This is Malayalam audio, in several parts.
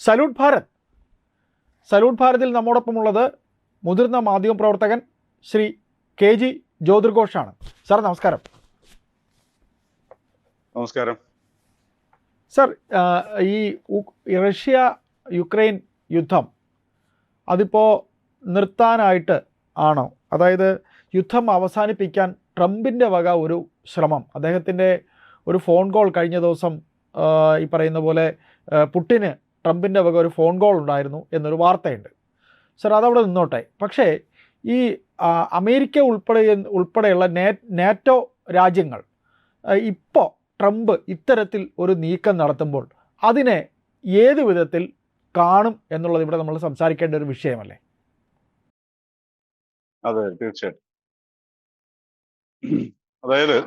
സല്യൂട്ട് ഭാരത്. സല്യൂട്ട് ഭാരതിൽ നമ്മോടൊപ്പമുള്ളത് മുതിർന്ന മാധ്യമപ്രവർത്തകൻ ശ്രീ KG ജ്യോതിർഘോഷാണ്. സാർ നമസ്കാരം. നമസ്കാരം സർ, ഈ റഷ്യ യുക്രൈൻ യുദ്ധം അതിപ്പോൾ നിർത്താനായിട്ട് ആണോ? അതായത് യുദ്ധം അവസാനിപ്പിക്കാൻ ട്രംപിൻ്റെ വക ഒരു ശ്രമം, അദ്ദേഹത്തിൻ്റെ ഒരു ഫോൺ കോൾ കഴിഞ്ഞ ദിവസം ഈ പറയുന്ന പോലെ പുടിന് ട്രംപിൻ്റെ വക ഒരു ഫോൺ കോൾ ഉണ്ടായിരുന്നു എന്നൊരു വാർത്തയുണ്ട്. സർ, അതവിടെ നിന്നോട്ടെ. പക്ഷേ ഈ അമേരിക്ക ഉൾപ്പെടെയുള്ള നാറ്റോ രാജ്യങ്ങൾ ഇപ്പോൾ ട്രംപ് ഇത്തരത്തിൽ ഒരു നീക്കം നടത്തുമ്പോൾ അതിനെ ഏത് വിധത്തിൽ കാണും എന്നുള്ളത് ഇവിടെ നമ്മൾ സംസാരിക്കേണ്ട ഒരു വിഷയമല്ലേ? അതെ, തീർച്ചയായിട്ടും. അതായത്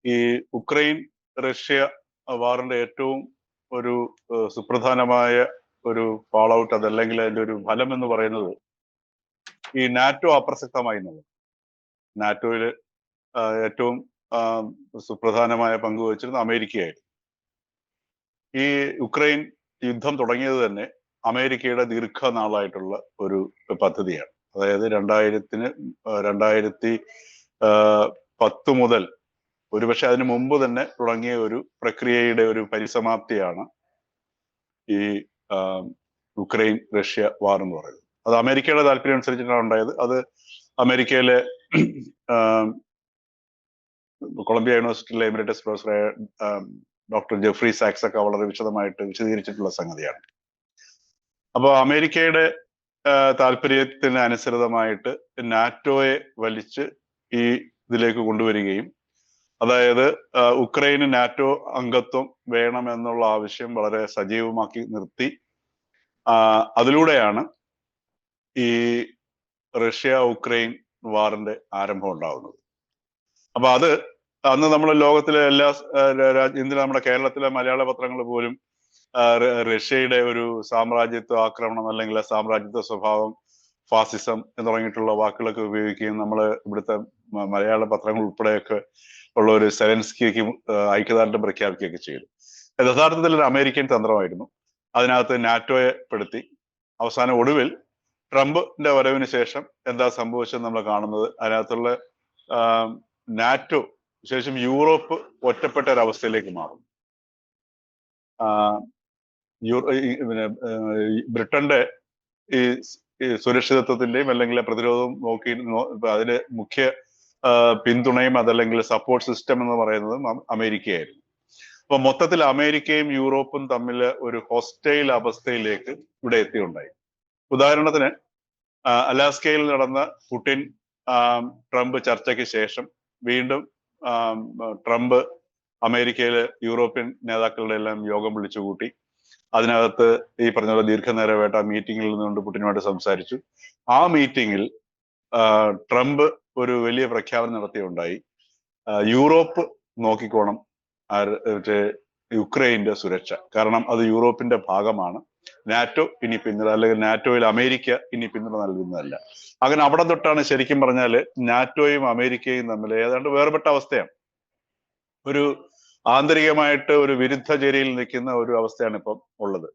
ഈ ഉക്രൈൻ റഷ്യ വാറിന്റെ ഏറ്റവും ഒരു സുപ്രധാനമായ ഒരു ഫാൾ ഔട്ട്, അതല്ലെങ്കിൽ അതിന്റെ ഒരു ഫലം എന്ന് പറയുന്നത് ഈ നാറ്റോ അപ്രസക്തമായി എന്നുള്ളത്. നാറ്റോയില് ഏറ്റവും സുപ്രധാനമായ പങ്ക് വഹിച്ചിരുന്ന അമേരിക്കയായിരുന്നു. ഈ യുക്രൈൻ യുദ്ധം തുടങ്ങിയത് തന്നെ അമേരിക്കയുടെ ദീർഘനാളായിട്ടുള്ള ഒരു പദ്ധതിയാണ്. അതായത് 2010 മുതൽ, ഒരുപക്ഷെ അതിനു മുമ്പ് തന്നെ തുടങ്ങിയ ഒരു പ്രക്രിയയുടെ ഒരു പരിസമാപ്തിയാണ് ഈ യുക്രൈൻ റഷ്യ വാർ എന്ന് പറയുന്നത്. അത് അമേരിക്കയുടെ താല്പര്യം അനുസരിച്ചിട്ടാണ് ഉണ്ടായത്. അത് അമേരിക്കയിലെ കൊളംബിയ യൂണിവേഴ്സിറ്റിയിലെ എമിറേറ്റസ് പ്രൊഫസറായ ഡോക്ടർ ജെഫ്രി സാക്സ് ഒക്കെ വളരെ വിശദമായിട്ട് വിശദീകരിച്ചിട്ടുള്ള സംഗതിയാണ്. അപ്പോൾ അമേരിക്കയുടെ താല്പര്യത്തിന് അനുസൃതമായിട്ട് നാറ്റോയെ വലിച്ച് ഈ ഇതിലേക്ക് കൊണ്ടുവരികയും, അതായത് ഉക്രൈന് നാറ്റോ അംഗത്വം വേണമെന്നുള്ള ആവശ്യം വളരെ സജീവമാക്കി നിർത്തി അതിലൂടെയാണ് ഈ റഷ്യ ഉക്രൈൻ വാറിന്റെ ആരംഭം ഉണ്ടാകുന്നത്. അപ്പൊ അത് അന്ന് നമ്മൾ ലോകത്തിലെ എല്ലാ ഇന്ത്യയിലെ നമ്മുടെ കേരളത്തിലെ മലയാള പത്രങ്ങൾ പോലും റഷ്യയുടെ ഒരു സാമ്രാജ്യത്വ ആക്രമണം അല്ലെങ്കിൽ സാമ്രാജ്യത്വ സ്വഭാവം, ഫാസിസം എന്ന് തുടങ്ങിയിട്ടുള്ള വാക്കുകളൊക്കെ ഉപയോഗിക്കുകയും നമ്മൾ ഇവിടുത്തെ മലയാള പത്രങ്ങൾ ഉൾപ്പെടെയൊക്കെ ഉള്ള ഒരു സെലൻസ്കിക്ക് ഐക്യദാർഢ്യം പ്രഖ്യാപിക്കുകയൊക്കെ ചെയ്തു. യഥാർത്ഥത്തിൽ ഒരു അമേരിക്കൻ തന്ത്രമായിരുന്നു. അതിനകത്ത് നാറ്റോയെ പെടുത്തി അവസാനം ഒടുവിൽ ട്രംപിന്റെ വരവിന് ശേഷം എന്താ സംഭവിച്ചത് നമ്മൾ കാണുന്നത്, അതിനകത്തുള്ള നാറ്റോ ശേഷം യൂറോപ്പ് ഒറ്റപ്പെട്ട ഒരവസ്ഥയിലേക്ക് മാറും. ബ്രിട്ടന്റെ ഈ സുരക്ഷിതത്വത്തിന്റെയും അല്ലെങ്കിൽ പ്രതിരോധവും നോക്കി അതിന് മുഖ്യ പിന്തുണയും അതല്ലെങ്കിൽ സപ്പോർട്ട് സിസ്റ്റം എന്ന് പറയുന്നത് അമേരിക്കയായിരുന്നു. അപ്പൊ മൊത്തത്തിൽ അമേരിക്കയും യൂറോപ്പും തമ്മിൽ ഒരു ഹോസ്റ്റൈൽ അവസ്ഥയിലേക്ക് ഇവിടെ എത്തിയുണ്ടായി. ഉദാഹരണത്തിന് അലാസ്കയിൽ നടന്ന പുടിൻ ട്രംപ് ചർച്ചയ്ക്ക് ശേഷം വീണ്ടും ട്രംപ് അമേരിക്കയിലെ യൂറോപ്യൻ നേതാക്കളുടെ എല്ലാം യോഗം വിളിച്ചുകൂട്ടി. അതിനകത്ത് ഈ പറഞ്ഞ പോലെ ദീർഘനേരമായിട്ട് ആ മീറ്റിംഗിൽ നിന്നുകൊണ്ട് പുടിനുമായിട്ട് സംസാരിച്ചു. ആ മീറ്റിംഗിൽ ട്രംപ് ഒരു വലിയ പ്രഖ്യാപനം നടത്തിയുണ്ടായി. യൂറോപ്പ് നോക്കിക്കോണം യുക്രൈന്റെ സുരക്ഷ, കാരണം അത് യൂറോപ്പിന്റെ ഭാഗമാണ്. നാറ്റോ ഇനി പിന്തുണ, അല്ലെങ്കിൽ നാറ്റോയിൽ അമേരിക്ക ഇനി പിന്തുണ നൽകുന്നതല്ല. അങ്ങനെ അവിടെ തൊട്ടാണ് ശരിക്കും പറഞ്ഞാല് നാറ്റോയും അമേരിക്കയും തമ്മിൽ ഏതാണ്ട് വേർപെട്ട അവസ്ഥയാണ്. ഒരു ആന്തരികമായിട്ട് ഒരു വിരുദ്ധ ചേരിയിൽ നിൽക്കുന്ന ഒരു അവസ്ഥയാണ് ഇപ്പം ഉള്ളത്.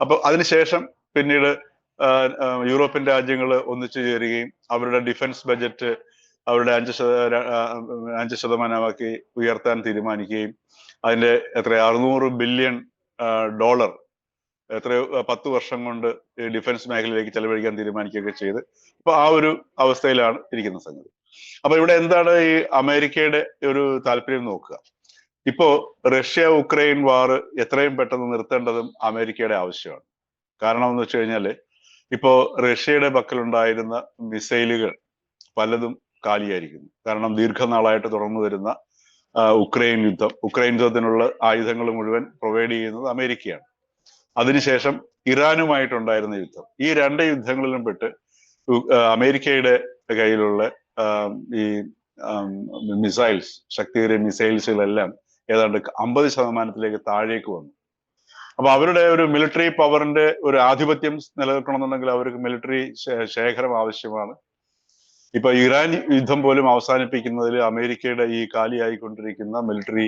അപ്പൊ അതിനുശേഷം പിന്നീട് യൂറോപ്യൻ രാജ്യങ്ങൾ ഒന്നിച്ചു ചേരുകയും അവരുടെ ഡിഫൻസ് ബജറ്റ് അവരുടെ 5% ഉയർത്താൻ തീരുമാനിക്കുകയും അതിന്റെ $600 ബില്യൺ എത്രയോ 10 വർഷം കൊണ്ട് ഡിഫൻസ് മേഖലയിലേക്ക് ചെലവഴിക്കാൻ തീരുമാനിക്കുകയൊക്കെ ചെയ്ത് അപ്പൊ ആ ഒരു അവസ്ഥയിലാണ് ഇരിക്കുന്ന സംഗതി. അപ്പൊ ഇവിടെ എന്താണ് ഈ അമേരിക്കയുടെ ഒരു താല്പര്യം നോക്കുക. ഇപ്പോ റഷ്യ ഉക്രൈൻ വാർ എത്രയും പെട്ടെന്ന് നിർത്തേണ്ടതും അമേരിക്കയുടെ ആവശ്യമാണ്. കാരണം എന്ന് വെച്ച് കഴിഞ്ഞാല് ഇപ്പോ റഷ്യയുടെ പക്കലുണ്ടായിരുന്ന മിസൈലുകൾ പലതും കാലിയായിരിക്കുന്നു. കാരണം ദീർഘനാളായിട്ട് തുടർന്നു വരുന്ന ഉക്രൈൻ യുദ്ധത്തിനുള്ള ആയുധങ്ങൾ മുഴുവൻ പ്രൊവൈഡ് ചെയ്യുന്നത് അമേരിക്കയാണ്. അതിനുശേഷം ഇറാനുമായിട്ടുണ്ടായിരുന്ന യുദ്ധം, ഈ 2 യുദ്ധങ്ങളിലും പെട്ട് അമേരിക്കയുടെ കയ്യിലുള്ള ഈ മിസൈൽസ്, ശക്തിയേറിയ മിസൈൽസുകളെല്ലാം ഏതാണ്ട് 50% താഴേക്ക് വന്നു. അപ്പൊ അവരുടെ ഒരു മിലിറ്ററി പവറിന്റെ ഒരു ആധിപത്യം നിലനിൽക്കണമെന്നുണ്ടെങ്കിൽ അവർക്ക് മിലിറ്ററി ശേഖരം ആവശ്യമാണ്. ഇപ്പൊ ഇറാൻ യുദ്ധം പോലും അവസാനിപ്പിക്കുന്നതിൽ അമേരിക്കയുടെ ഈ കാലിയായിക്കൊണ്ടിരിക്കുന്ന മിലിറ്ററി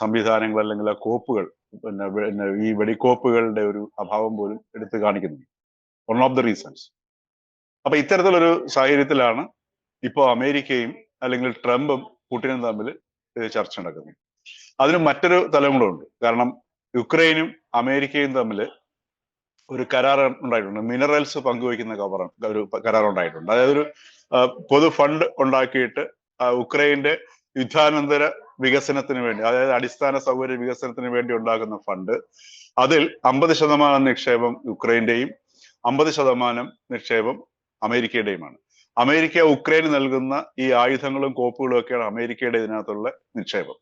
സംവിധാനങ്ങൾ അല്ലെങ്കിൽ കോപ്പുകൾ പിന്നെ ഈ വെടിക്കോപ്പുകളുടെ ഒരു അഭാവം പോലും എടുത്തു കാണിക്കുന്നു. One of the reasons. അപ്പൊ ഇത്തരത്തിലൊരു സാഹചര്യത്തിലാണ് ഇപ്പോൾ അമേരിക്കയും അല്ലെങ്കിൽ ട്രംപും പുടിനും തമ്മിൽ ചർച്ച നടക്കുന്നത്. അതിന് മറ്റൊരു തലം കൂടെ ഉണ്ട്. കാരണം യുക്രൈനും അമേരിക്കയും തമ്മിൽ ഒരു കരാർ ഉണ്ടായിട്ടുണ്ട്. മിനറൽസ് പങ്കുവയ്ക്കുന്ന ഒരു കരാർ ഉണ്ടായിട്ടുണ്ട്. അതായത് ഒരു പൊതു ഫണ്ട് ഉണ്ടാക്കിയിട്ട് ഉക്രൈന്റെ യുദ്ധാനന്തര വികസനത്തിന് വേണ്ടി, അതായത് അടിസ്ഥാന സൗകര്യ വികസനത്തിന് വേണ്ടി ഉണ്ടാക്കുന്ന ഫണ്ട്, അതിൽ 50% നിക്ഷേപം യുക്രൈന്റെയും 50% നിക്ഷേപം അമേരിക്കയുടെയുമാണ്. അമേരിക്ക ഉക്രൈന് നൽകുന്ന ഈ ആയുധങ്ങളും കോപ്പുകളും ഒക്കെയാണ് അമേരിക്കയുടെ ഇതിനകത്തുള്ള നിക്ഷേപം.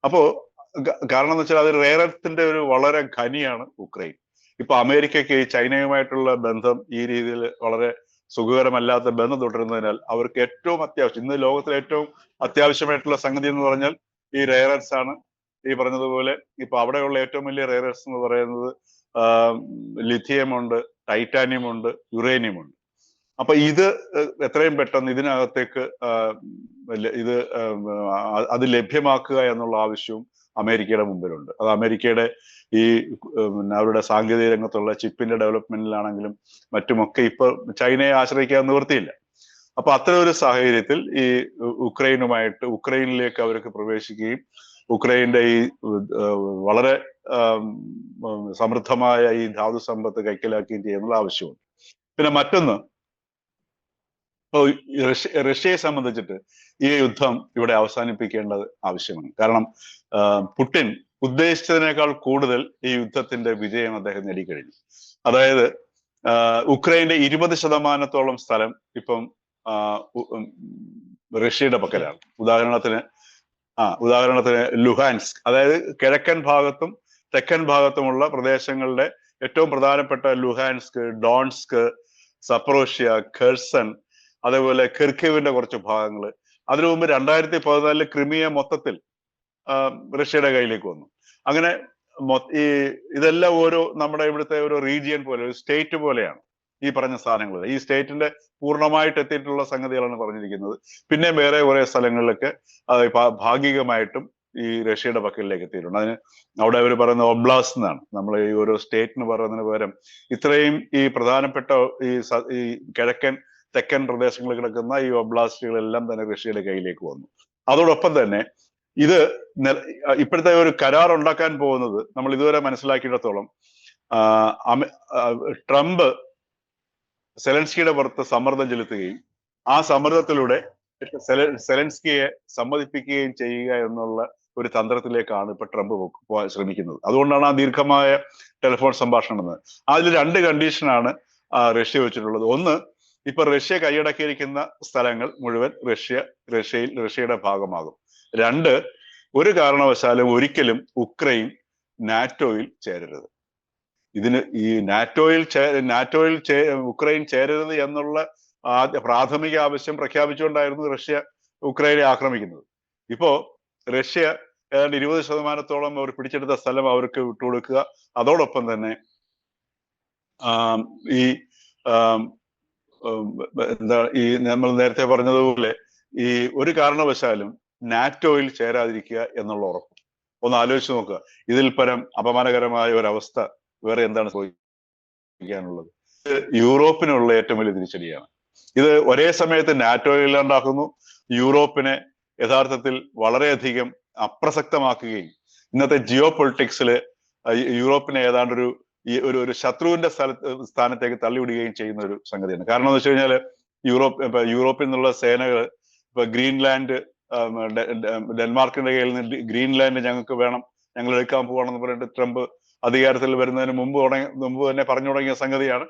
അപ്പോ കാരണം എന്ന് വെച്ചാൽ അത് റെയർ എർത്തിന്റെ ഒരു വളരെ ഖനിയാണ് ഉക്രൈൻ. ഇപ്പൊ അമേരിക്കയ്ക്ക് ചൈനയുമായിട്ടുള്ള ബന്ധം ഈ രീതിയിൽ വളരെ സുഖകരമല്ലാത്ത ബന്ധം തുടരുന്നതിനാൽ അവർക്ക് ഏറ്റവും അത്യാവശ്യം, ഇന്ന് ലോകത്തിലെ ഏറ്റവും അത്യാവശ്യമായിട്ടുള്ള സംഗതി എന്ന് പറഞ്ഞാൽ ഈ റെയർ എർത്ത് ആണ്. ഈ പറഞ്ഞതുപോലെ ഇപ്പൊ അവിടെയുള്ള ഏറ്റവും വലിയ റെയർ എർത്ത് എന്ന് പറയുന്നത് ലിഥിയം ഉണ്ട്, ടൈറ്റാനിയം ഉണ്ട്, യുറേനിയം ഉണ്ട്. അപ്പൊ ഇത് എത്രയും പെട്ടെന്ന് ഇതിനകത്തേക്ക് ഇത് അത് ലഭ്യമാക്കുക എന്നുള്ള ആവശ്യവും അമേരിക്കയുടെ മുമ്പിലുണ്ട്. അത് അമേരിക്കയുടെ ഈ അവരുടെ സാങ്കേതിക രംഗത്തുള്ള ചിപ്പിന്റെ ഡെവലപ്മെന്റിലാണെങ്കിലും മറ്റുമൊക്കെ ഇപ്പൊ ചൈനയെ ആശ്രയിക്കാൻ നിവൃത്തിയില്ല. അപ്പൊ അത്തരം ഒരു സാഹചര്യത്തിൽ ഈ ഉക്രൈനിലേക്ക് അവർക്ക് പ്രവേശിക്കുകയും ഉക്രൈന്റെ ഈ വളരെ സമൃദ്ധമായ ഈ ധാതു സമ്പത്ത് കൈക്കലാക്കുകയും ചെയ്യുന്നുള്ള ആവശ്യമുണ്ട്. പിന്നെ മറ്റൊന്ന്, റഷ്യയെ സംബന്ധിച്ചിട്ട് ഈ യുദ്ധം ഇവിടെ അവസാനിപ്പിക്കേണ്ടത് ആവശ്യമാണ്. കാരണം പുടിൻ ഉദ്ദേശിച്ചതിനേക്കാൾ കൂടുതൽ ഈ യുദ്ധത്തിന്റെ വിജയം അദ്ദേഹം നേടിക്കഴിഞ്ഞു. അതായത് ഉക്രൈന്റെ 20% സ്ഥലം ഇപ്പം റഷ്യയുടെ പക്കലാണ്. ഉദാഹരണത്തിന് ലുഹാൻസ്ക്, അതായത് കിഴക്കൻ ഭാഗത്തും തെക്കൻ ഭാഗത്തുമുള്ള പ്രദേശങ്ങളുടെ ഏറ്റവും പ്രധാനപ്പെട്ട ലുഹാൻസ്ക്, ഡോൺസ്ക്, സപ്രോഷ്യ, ഖെർസൺ, അതേപോലെ കിർക്കിവിന്റെ കുറച്ച് ഭാഗങ്ങൾ. അതിനു മുമ്പ് 2014 ക്രിമിയ മൊത്തത്തിൽ റഷ്യയുടെ കയ്യിലേക്ക് വന്നു. അങ്ങനെ ഇതെല്ലാം നമ്മുടെ ഇവിടുത്തെ ഒരു റീജിയൻ പോലെ, ഒരു സ്റ്റേറ്റ് പോലെയാണ് ഈ പറഞ്ഞ സാധനങ്ങൾ. ഈ സ്റ്റേറ്റിന്റെ പൂർണ്ണമായിട്ട് എത്തിയിട്ടുള്ള സംഗതികളാണ് പറഞ്ഞിരിക്കുന്നത്. പിന്നെ വേറെ കുറെ സ്ഥലങ്ങളിലൊക്കെ ഭാഗികമായിട്ടും ഈ റഷ്യയുടെ പക്കലിലേക്ക് എത്തിയിട്ടുണ്ട്. അതിന് അവിടെ അവർ പറയുന്ന ഒബ്ലാസ്റ്റ് എന്നാണ്. നമ്മൾ ഈ ഓരോ സ്റ്റേറ്റിന് പറയുന്നതിന് പകരം ഇത്രയും ഈ പ്രധാനപ്പെട്ട ഈ കിഴക്കൻ തെക്കൻ പ്രദേശങ്ങളിൽ കിടക്കുന്ന ഈ ഒബ്ലാസ്റ്റുകളെല്ലാം തന്നെ റഷ്യയുടെ കയ്യിലേക്ക് വന്നു. അതോടൊപ്പം തന്നെ ഇത് ഇപ്പോഴത്തെ ഒരു കരാർ ഉണ്ടാക്കാൻ പോകുന്നത് നമ്മൾ ഇതുവരെ മനസ്സിലാക്കിയിടത്തോളം ട്രംപ് സെലൻസ്കിയുടെ പുറത്ത് സമ്മർദ്ദം ചെലുത്തുകയും ആ സമ്മർദ്ദത്തിലൂടെ സെലൻസ്കിയെ സമ്മതിപ്പിക്കുകയും ചെയ്യുക എന്നുള്ള ഒരു തന്ത്രത്തിലേക്കാണ് ഇപ്പൊ ട്രംപ് ശ്രമിക്കുന്നത്. അതുകൊണ്ടാണ് ആ ദീർഘമായ ടെലിഫോൺ സംഭാഷണം നടന്നത്. അതിൽ 2 കണ്ടീഷനാണ് റഷ്യ വെച്ചിട്ടുള്ളത്. ഒന്ന്, ഇപ്പൊ റഷ്യ കൈയടക്കിയിരിക്കുന്ന സ്ഥലങ്ങൾ മുഴുവൻ റഷ്യയുടെ ഭാഗമാകും. 2, ഒരു കാരണവശാലും ഒരിക്കലും ഉക്രൈൻ നാറ്റോയിൽ ചേരരുത്. ഇതിന് ഈ നാറ്റോയിൽ ഉക്രൈൻ ചേരരുത് എന്നുള്ള പ്രാഥമിക ആവശ്യം പ്രഖ്യാപിച്ചുകൊണ്ടായിരുന്നു റഷ്യ ഉക്രൈനെ ആക്രമിക്കുന്നത്. ഇപ്പോ റഷ്യ ഏതാണ്ട് 20% അവർ പിടിച്ചെടുത്ത സ്ഥലം അവർക്ക് വിട്ടുകൊടുക്കുക. അതോടൊപ്പം തന്നെ ഈ നമ്മൾ നേരത്തെ പറഞ്ഞതുപോലെ ഈ ഒരു കാരണവശാലും നാറ്റോയിൽ ചേരാതിരിക്കുക എന്നുള്ള ഉറപ്പ്. ഒന്ന് ആലോചിച്ച് നോക്കുക. ഇതിൽ പരം അപമാനകരമായ ഒരവസ്ഥ വേറെ എന്താണ് സംഭവിക്കാനുള്ളത്? യൂറോപ്പിനുള്ള ഏറ്റവും വലിയ തിരിച്ചടിയാണ്. ഇത് ഒരേ സമയത്ത് നാറ്റോയിൽ ഇല്ലാണ്ടാക്കുന്നു, യൂറോപ്പിനെ യഥാർത്ഥത്തിൽ വളരെയധികം അപ്രസക്തമാക്കുകയും ഇന്നത്തെ ജിയോ പൊളിറ്റിക്സില് യൂറോപ്പിനെ ഏതാണ്ട് ഒരു ശത്രുവിന്റെ സ്ഥാനത്തേക്ക് തള്ളിവിടുകയും ചെയ്യുന്ന ഒരു സംഗതിയാണ്. കാരണം എന്ന് വെച്ച് കഴിഞ്ഞാൽ യൂറോപ്പിൽ നിന്നുള്ള സേനകൾ ഇപ്പൊ ഗ്രീൻലാൻഡ്, ഡെൻമാർക്കിന്റെ കയ്യിൽ നിന്ന് ഗ്രീൻലാൻഡ് ഞങ്ങൾക്ക് വേണം, ഞങ്ങൾ എടുക്കാൻ പോവാണെന്ന് പറഞ്ഞിട്ട് ട്രംപ് അധികാരത്തിൽ വരുന്നതിന് മുമ്പ് തന്നെ പറഞ്ഞു തുടങ്ങിയ സംഗതിയാണ്.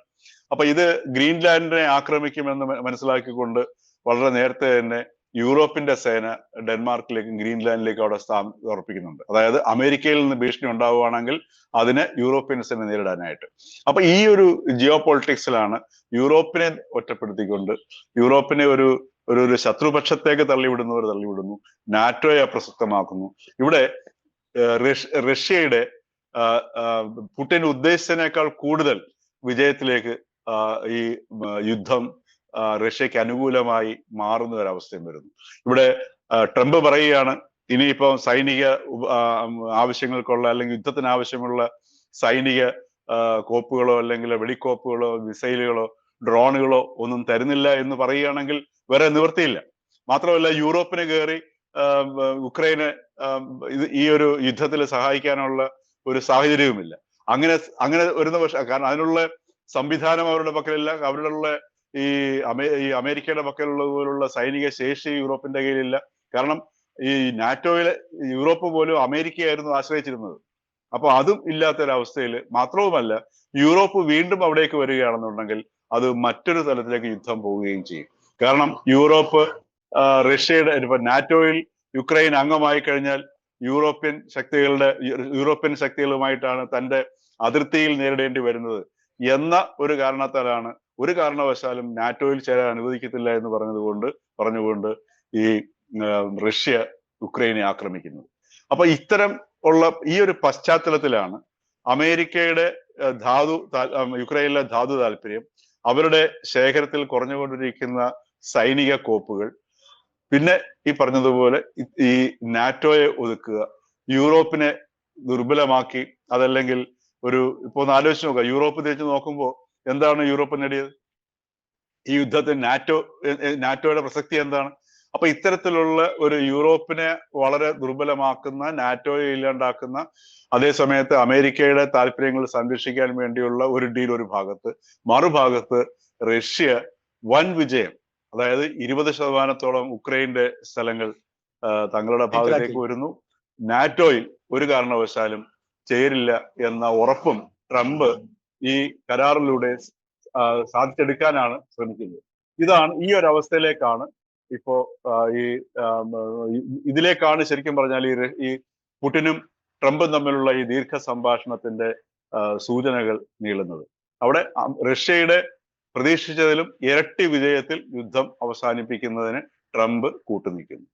അപ്പൊ ഇത് ഗ്രീൻലാൻഡിനെ ആക്രമിക്കുമെന്ന് മനസ്സിലാക്കിക്കൊണ്ട് വളരെ നേരത്തെ തന്നെ യൂറോപ്പിന്റെ സേന ഡെൻമാർക്കിലേക്കും ഗ്രീൻലാൻഡിലേക്കും അവിടെ ഉറപ്പിക്കുന്നുണ്ട്. അതായത് അമേരിക്കയിൽ നിന്ന് ഭീഷണി ഉണ്ടാവുകയാണെങ്കിൽ അതിനെ യൂറോപ്യൻ സേന നേരിടാനായിട്ട്. അപ്പൊ ഈ ഒരു ജിയോ പൊളിറ്റിക്സിലാണ് യൂറോപ്പിനെ ഒറ്റപ്പെടുത്തിക്കൊണ്ട് യൂറോപ്പിനെ ഒരു ശത്രുപക്ഷത്തേക്ക് തള്ളിവിടുന്നു, നാറ്റോയെ അപ്രസക്തമാക്കുന്നു. ഇവിടെ റഷ്യയുടെ പുടിൻ ഉദ്ദേശിച്ചതിനേക്കാൾ കൂടുതൽ വിജയത്തിലേക്ക് ഈ യുദ്ധം റഷ്യക്ക് അനുകൂലമായി മാറുന്ന ഒരവസ്ഥയും വരുന്നു. ഇവിടെ ട്രംപ് പറയുകയാണ് ഇനിയിപ്പോ സൈനിക ആവശ്യങ്ങൾക്കുള്ള അല്ലെങ്കിൽ യുദ്ധത്തിന് ആവശ്യമുള്ള സൈനിക കോപ്പുകളോ അല്ലെങ്കിൽ വെടിക്കോപ്പുകളോ മിസൈലുകളോ ഡ്രോണുകളോ ഒന്നും തരുന്നില്ല എന്ന് പറയുകയാണെങ്കിൽ വേറെ നിവൃത്തിയില്ല. മാത്രമല്ല യൂറോപ്പിന് കയറി ഉക്രൈനെ ഈ ഒരു യുദ്ധത്തിൽ സഹായിക്കാനുള്ള ഒരു സാഹചര്യവുമില്ല. അങ്ങനെ അങ്ങനെ വരുന്ന പക്ഷേ കാരണം അതിനുള്ള സംവിധാനം അവരുടെ പക്കലില്ല. അവരുടെ ഈ അമേരിക്കയുടെ പക്കലുള്ളത് പോലുള്ള സൈനിക ശേഷി യൂറോപ്പിന്റെ കയ്യിലില്ല. കാരണം ഈ നാറ്റോയിലെ യൂറോപ്പ് പോലും അമേരിക്കയായിരുന്നു ആശ്രയിച്ചിരുന്നത്. അപ്പൊ അതും ഇല്ലാത്തൊരവസ്ഥയിൽ മാത്രവുമല്ല, യൂറോപ്പ് വീണ്ടും അവിടേക്ക് വരികയാണെന്നുണ്ടെങ്കിൽ അത് മറ്റൊരു തലത്തിലേക്ക് യുദ്ധം പോവുകയും ചെയ്യും. കാരണം യൂറോപ്പ് റഷ്യയുടെ ഇപ്പൊ നാറ്റോയിൽ യുക്രൈൻ അംഗമായി കഴിഞ്ഞാൽ യൂറോപ്യൻ ശക്തികളുമായിട്ടാണ് തന്റെ അതിർത്തിയിൽ നേരിടേണ്ടി വരുന്നത് എന്ന ഒരു കാരണത്താലാണ് ഒരു കാരണവശാലും നാറ്റോയിൽ ചേരാൻ അനുവദിക്കത്തില്ല എന്ന് പറഞ്ഞുകൊണ്ട് ഈ റഷ്യ യുക്രൈനെ ആക്രമിക്കുന്നത്. അപ്പൊ ഇത്തരം ഉള്ള ഈ ഒരു പശ്ചാത്തലത്തിലാണ് അമേരിക്കയുടെ യുക്രൈനിലെ ധാതു താല്പര്യം, അവരുടെ ശേഖരത്തിൽ കുറഞ്ഞുകൊണ്ടിരിക്കുന്ന സൈനിക കോപ്പുകൾ, പിന്നെ ഈ പറഞ്ഞതുപോലെ ഈ നാറ്റോയെ ഒതുക്കുക, യൂറോപ്പിനെ ദുർബലമാക്കി, അതല്ലെങ്കിൽ ഇപ്പൊ ഒന്ന് ആലോചിച്ച് നോക്കുക, യൂറോപ്പ് തിരിച്ചു നോക്കുമ്പോൾ എന്താണ് യൂറോപ്പ് നേടിയത്? ഈ യുദ്ധത്തിൽ നാറ്റോയുടെ പ്രസക്തി എന്താണ്? അപ്പൊ ഇത്തരത്തിലുള്ള ഒരു യൂറോപ്പിനെ വളരെ ദുർബലമാക്കുന്ന, നാറ്റോയെ ഇല്ലാണ്ടാക്കുന്ന, അതേസമയത്ത് അമേരിക്കയുടെ താല്പര്യങ്ങൾ സംരക്ഷിക്കാൻ വേണ്ടിയുള്ള ഒരു ഡീൽ ഒരു ഭാഗത്ത്, മറുഭാഗത്ത് റഷ്യ വൻ വിജയം, അതായത് 20% ഉക്രൈന്റെ സ്ഥലങ്ങൾ തങ്ങളുടെ ഭാഗത്തേക്ക് വരുന്നു, നാറ്റോയിൽ ഒരു കാരണവശാലും ചേരില്ല എന്ന ഉറപ്പും ട്രംപ് ഈ കരാറിലൂടെ സാധിച്ചെടുക്കാനാണ് ശ്രമിക്കുന്നത്. ഈ ഒരു അവസ്ഥയിലേക്കാണ് ഇപ്പോ ഇതിലേക്കാണ് ശരിക്കും പറഞ്ഞാൽ ഈ പുടിനും ട്രംപും തമ്മിലുള്ള ഈ ദീർഘ സംഭാഷണത്തിന്റെ സൂചനകൾ നീളുന്നത്. അവിടെ റഷ്യയുടെ പ്രതീക്ഷിച്ചതിലും ഇരട്ടി വിജയത്തിൽ യുദ്ധം അവസാനിപ്പിക്കുന്നതിന് ട്രംപ് കൂട്ടുനിൽക്കുന്നു.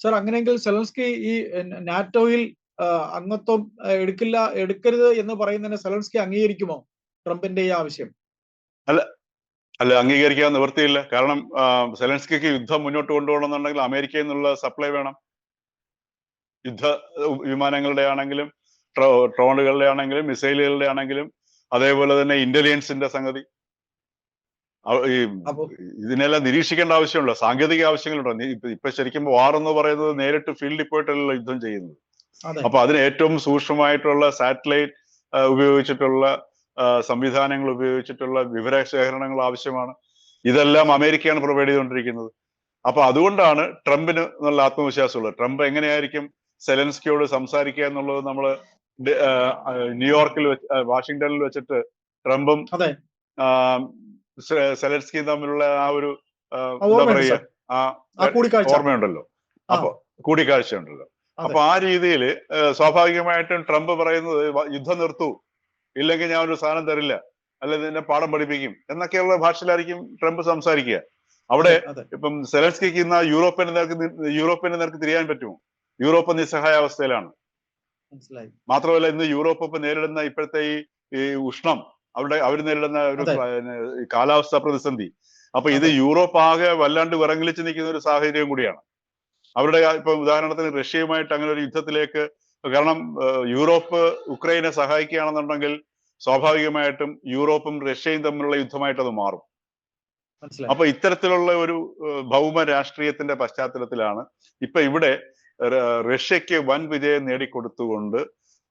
സർ, അങ്ങനെയെങ്കിൽ സെലൻസ്കി ഈ നാറ്റോയിൽ അംഗത്വം എടുക്കരുത് എന്ന് പറയുന്നതിനെ സെലൻസ്കി അംഗീകരിക്കുമോ? ട്രംപിന്റെ ഈ ആവശ്യം അല്ല, അംഗീകരിക്കാൻ നിവൃത്തിയില്ല. കാരണം സെലൻസ്കിക്ക് യുദ്ധം മുന്നോട്ട് കൊണ്ടുപോകണമെന്നുണ്ടെങ്കിൽ അമേരിക്കയിൽ നിന്നുള്ള സപ്ലൈ വേണം. യുദ്ധ വിമാനങ്ങളുടെ ആണെങ്കിലും ഡ്രോണുകളുടെ ആണെങ്കിലും മിസൈലുകളുടെ ആണെങ്കിലും, അതേപോലെ തന്നെ ഇന്റലിജൻസിന്റെ സംഗതി, ഇതിനെല്ലാം നിരീക്ഷിക്കേണ്ട ആവശ്യമുണ്ടോ? സാങ്കേതിക ആവശ്യങ്ങളുണ്ടോ? ഇപ്പൊ ശരിക്കും വാർ എന്ന് പറയുന്നത് നേരിട്ട് ഫീൽഡിൽ പോയിട്ടല്ല യുദ്ധം ചെയ്യുന്നത്. അപ്പൊ അതിന് ഏറ്റവും സൂക്ഷ്മമായിട്ടുള്ള സാറ്റലൈറ്റ് ഉപയോഗിച്ചിട്ടുള്ള സംവിധാനങ്ങൾ ഉപയോഗിച്ചിട്ടുള്ള വിവരശേഖരണങ്ങൾ ആവശ്യമാണ്. ഇതെല്ലാം അമേരിക്കയാണ് പ്രൊവൈഡ് ചെയ്തുകൊണ്ടിരിക്കുന്നത്. അപ്പൊ അതുകൊണ്ടാണ് ട്രംപിന് നല്ല ആത്മവിശ്വാസമുള്ളത്. ട്രംപ് എങ്ങനെയായിരിക്കും സെലൻസ്കിയോട് സംസാരിക്കുക എന്നുള്ളത് നമ്മൾ ന്യൂയോർക്കിൽ വാഷിങ്ടണിൽ വെച്ചിട്ട് ട്രംപും സെലൻസ്കിയും തമ്മിലുള്ള ആ ഒരു എന്താ പറയുക ഓർമ്മയുണ്ടല്ലോ, അപ്പൊ കൂടിക്കാഴ്ച ഉണ്ടല്ലോ. അപ്പൊ ആ രീതിയിൽ സ്വാഭാവികമായിട്ടും ട്രംപ് പറയുന്നത് യുദ്ധം നിർത്തൂ, ഇല്ലെങ്കിൽ ഞാൻ ഒരു സാധനം തരില്ല, അല്ലെങ്കിൽ നിന്നെ പാഠം പഠിപ്പിക്കും എന്നൊക്കെയുള്ള ഭാഷയിലായിരിക്കും ട്രംപ് സംസാരിക്കുക. അവിടെ ഇപ്പം സെലൻസ്കിക്ക് ഇന്ന് യൂറോപ്പിന്റെ നേർക്ക് തിരിയാൻ പറ്റുമോ? യൂറോപ്പ് നിസ്സഹായാവസ്ഥയിലാണ്. മാത്രമല്ല ഇന്ന് യൂറോപ്പ് ഇപ്പൊ നേരിടുന്ന ഇപ്പോഴത്തെ ഈ ഉഷ്ണം, അവർ നേരിടുന്ന ഒരു കാലാവസ്ഥാ പ്രതിസന്ധി, അപ്പൊ ഇത് യൂറോപ്പ് ആകെ വല്ലാണ്ട് വിറങ്ങലിച്ച് നിൽക്കുന്ന ഒരു സാഹചര്യം കൂടിയാണ്. അവരുടെ ഇപ്പൊ ഉദാഹരണത്തിന് റഷ്യയുമായിട്ട് അങ്ങനെ ഒരു യുദ്ധത്തിലേക്ക്, കാരണം യൂറോപ്പ് ഉക്രൈനെ സഹായിക്കുകയാണെന്നുണ്ടെങ്കിൽ സ്വാഭാവികമായിട്ടും യൂറോപ്പും റഷ്യയും തമ്മിലുള്ള യുദ്ധമായിട്ട് അത് മാറും. അപ്പൊ ഇത്തരത്തിലുള്ള ഒരു ഭൗമ രാഷ്ട്രീയത്തിന്റെ പശ്ചാത്തലത്തിലാണ് ഇപ്പൊ ഇവിടെ റഷ്യക്ക് വൻ വിജയം നേടിക്കൊടുത്തുകൊണ്ട്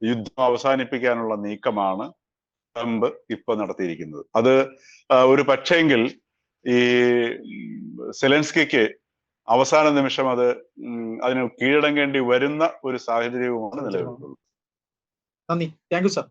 യുദ്ധം അവസാനിപ്പിക്കാനുള്ള നീക്കമാണ് ട്രംപ് ഇപ്പൊ നടത്തിയിരിക്കുന്നത്. അത് ഒരു പക്ഷേങ്കിൽ ഈ സെലൻസ്കിക്ക് അവസാന നിമിഷം അതിന് കീഴടങ്ങേണ്ടി വരുന്ന ഒരു സാഹചര്യവുമാണ് നിലവിലുള്ളത്. നന്ദി. Thank you sir.